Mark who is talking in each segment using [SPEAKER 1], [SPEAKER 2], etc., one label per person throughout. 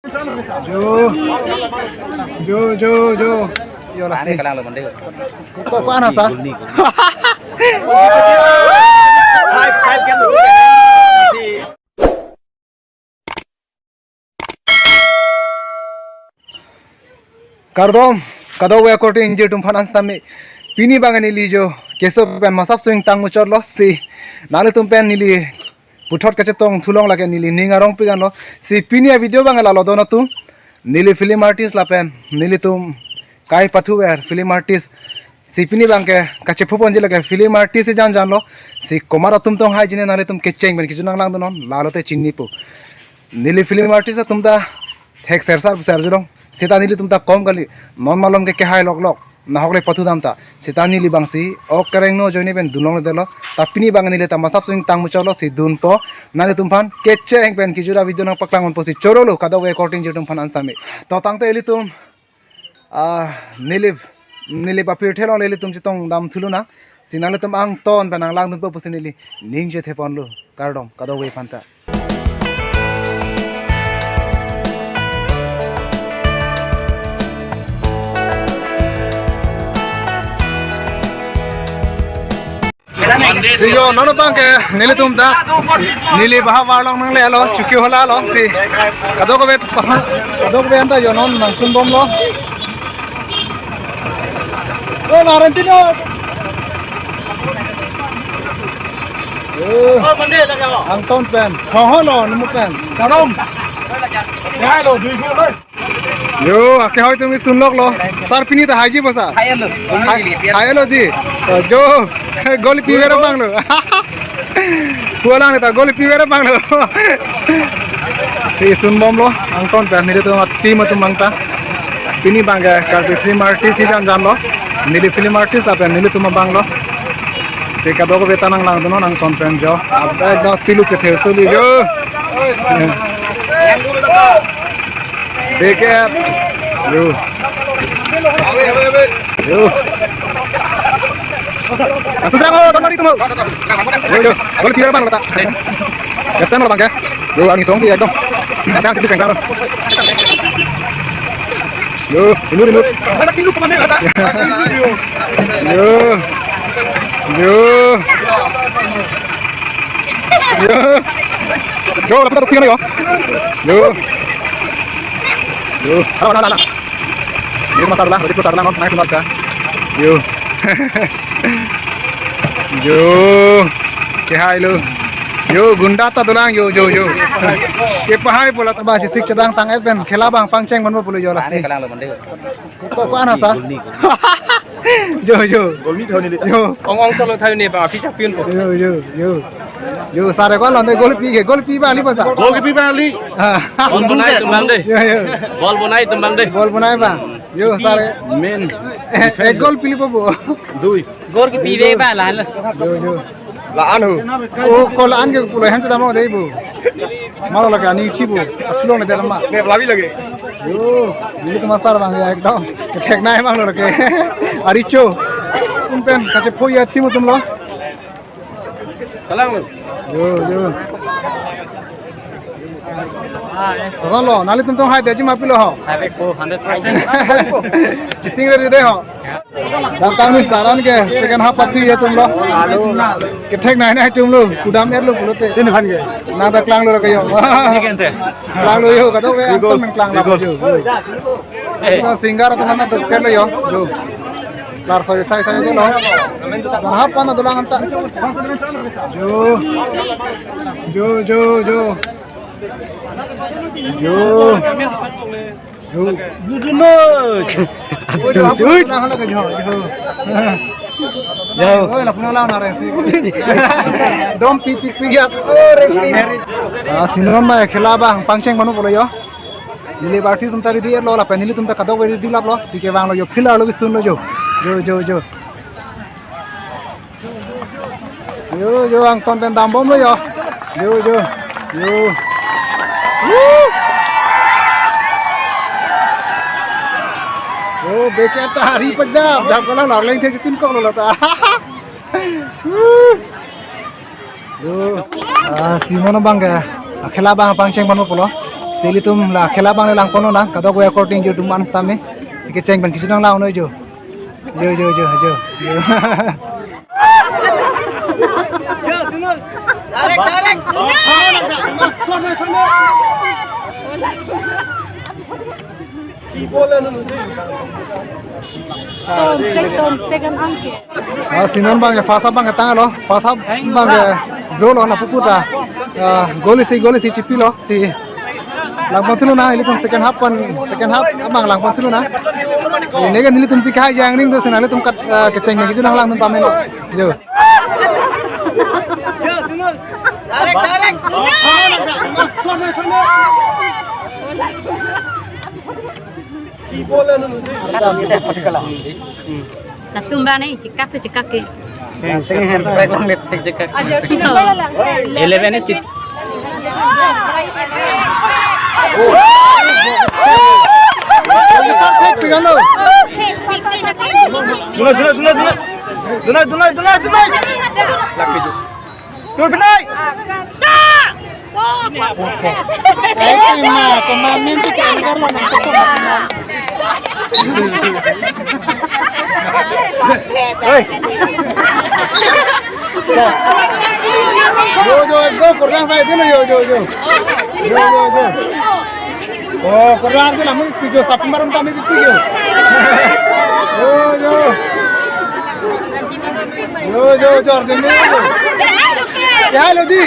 [SPEAKER 1] Jo, jo. Yo lah sih. Kok panas ah? Kardom, kado we according je tum finance tami pini bangani lijo keso pen masap swing tang muchor lo si nale tum pen nili puthot kache tong thulong lage nili ningarong pigan lo si pini video bangala lo dono tum nili film artist la pen nili tum kai pathu wer film artist si pini bangke kache phupon je lage film artist jan lo si komara tum tong hai jine nale tum kecheng ben kijunang lang donon lalote chingni pu nili film artist tum ta thek sersar jolong Sita nili tumta kom kali non malom ke hai lok lok na hokle pathu damta sita nili bangsi ok kareng no joini ben dulong delo tapini bang nili ta masap swing tang mucholo si dun po nale tumpan keche eng ben kijura video nang paklang on posi chorolo kada we according je tumpan ansami to tangte eli tum nili papir thelo eli tum chitong dam thuluna sinale tum ang ton benang lang tum posi nili ning je thepon lo kardom kada we phanta si yo nono bang ke nili tum da nili baha warlong nang le lo chuki hola lo si kado ko be anta yo non nang sun bom lo o Narantino mande la ga ang ton pen ho lo numu pen karom hai lo dui ko lo yo ake hoy tumi sun lok lo sar pini ta haji basa hai lo di jo goli piwera banglo pulang ta goli piwera banglo si sun bom lo angton pen nili to tim tu mangta pini bangga ka film artist jan lo nili film artist la pen nili tu banglo se ka dogo betanang lang dono angton pen jo abda do tilu ke the soli jo deke yo susah mo tomari tumo yo gol kira bang bata gatan bang ya yo ani song si ekdom datang ke kang yo ilur ada kilu kemana bata yo yo dapat rupiah yo ala ini masalah non naik sembarka yo yo ke hai lo yo gunda ta dulang yo ke pahai pola ta basi sik chadang tang ben khela bang pangcheng banbo pulu yo la si ko ana sa yo golmi thoni yo ong chalo thai ne ba phi chapin ko yo sare ko londe golpi ba ali basa golpi ba ali bol bonai tumbang de bol bonai ba yo sare men ek gol pili bobo dui gol ki pibe ba lan yo la anu o ko la an ke pulo hem cha damo dei bu maro la ka ni thi bu asulong le de ma ne labi lage yo ni tuma sar bang ya ekdom ke thek nai bang lo ke aricho pen kache phoya timu tum lo kalang lo yo Rosan lo, nali tum hai deji mapilo ho. Hai ko 100%. Chiting re de ho. Dam tang ni saran ke second half pathi ye tum lo. Alu ke thek nai nai tum lo, kudam er lo pulote. Tin phan ge. Na da klang lo ka yo. Nikente. Klang lo yo ka do we am men klang la jo. To singar to mana to ker lo yo. Jo. Lar so sai de lo. Na ha pa na dulang anta. Jo. Yo, bujuno, aduh sih, nah lo kejo, oh, nak punya lawan orang sih, dom pipik ya, sinema mah khela bang, pangceng manu boleh yo, nili artis tum tari dia lo, lah penili tum tak kado beri dilap lo, si ke bang lo yo, filar lo bisun lo jo, yo, ang ton pen dam bom lo yo, Oh, beketa hari pejam, jam kalau narling teh tim kok lo ta. Sino na bang ka, khela bang pangcheng ban mo pulo. Selitum la khela bang lang pono na kadok we according to man stame sike cheng ban kichunang lao noi jo jo
[SPEAKER 2] Tarik.
[SPEAKER 1] Sinon bang fasa bang tang lo fasa bang bro lo na puputa goli si chipi lo si lang pantulu na ilitum second half abang lang pantulu na ini kan ilitum si kai jang ning tu senang ilitum kat keceng lagi sudah lang tum pamen lo jo
[SPEAKER 2] Tarik.
[SPEAKER 3] Nah, tumba nih, cikak ke.
[SPEAKER 4] Tengah break lang net cekak.
[SPEAKER 3] Oh.
[SPEAKER 4] 11 is it.
[SPEAKER 1] pigan lo
[SPEAKER 4] Dunai. Laki ju. Tur benai.
[SPEAKER 2] Pemain tu kan kalau nak
[SPEAKER 1] Yo, kurang saya dulu yo. Oh, kurang je lah, mungkin pijo sapi marum kami pijo. Yo, Jordan ni. Ya, Lodi.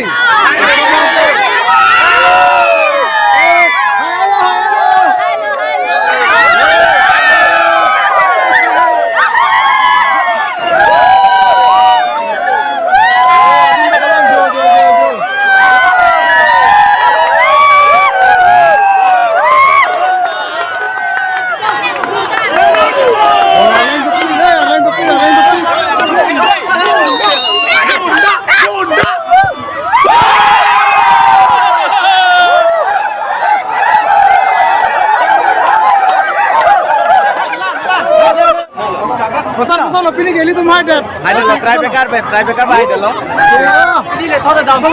[SPEAKER 1] Pasal pilih geli tu mahal dah.
[SPEAKER 4] Ada lo try bekar bahai dalo. Ini le thoda dam sa.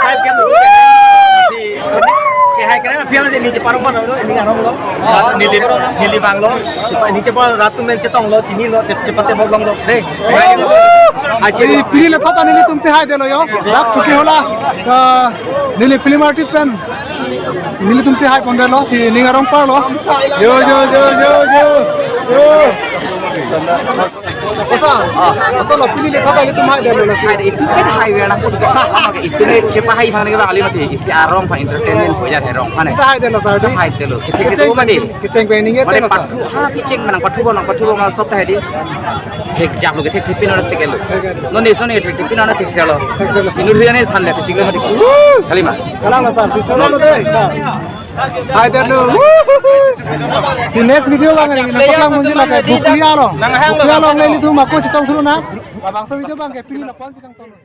[SPEAKER 4] Five game. Ke hai kena piala je niche parum pan lo ini ngarom lo. Nili bang lo. Cepat niche bol ratu men cetong lo chini lo cepat te bolong lo. Deh.
[SPEAKER 1] Aji pilih le thoda nili tumse hai delo yo. Dak chuki hola. Nili film artist pen. Nili tumse hai pon delo si ningarong par lo. Yo. Pasal lo pilih le thoda nili tum hai delo lo.
[SPEAKER 4] Itu kan hai wala ko itu ne cepat hai bang ne ali mati isi arong pa entertainment ho ja herong pane.
[SPEAKER 1] Kita hai delo sir.
[SPEAKER 4] Hai delo. Itu mani.
[SPEAKER 1] Keceng pening ya
[SPEAKER 4] Mane patu kicing menang patu bang sop tadi. Thek jam lo thek pin ora tekelo. Soni thek pin ora thek selo. Sinur hiane than le tikle mati. Kali ma.
[SPEAKER 1] Kalang lah sir. Sister lo deh. Hai delo. Si next video bang ini nak lang munjul lah kayak bukuya lo. Bukuya lo ngai itu mak ko citong sulu na. Bang so video bang kayak pilih lapan sih kang tolo.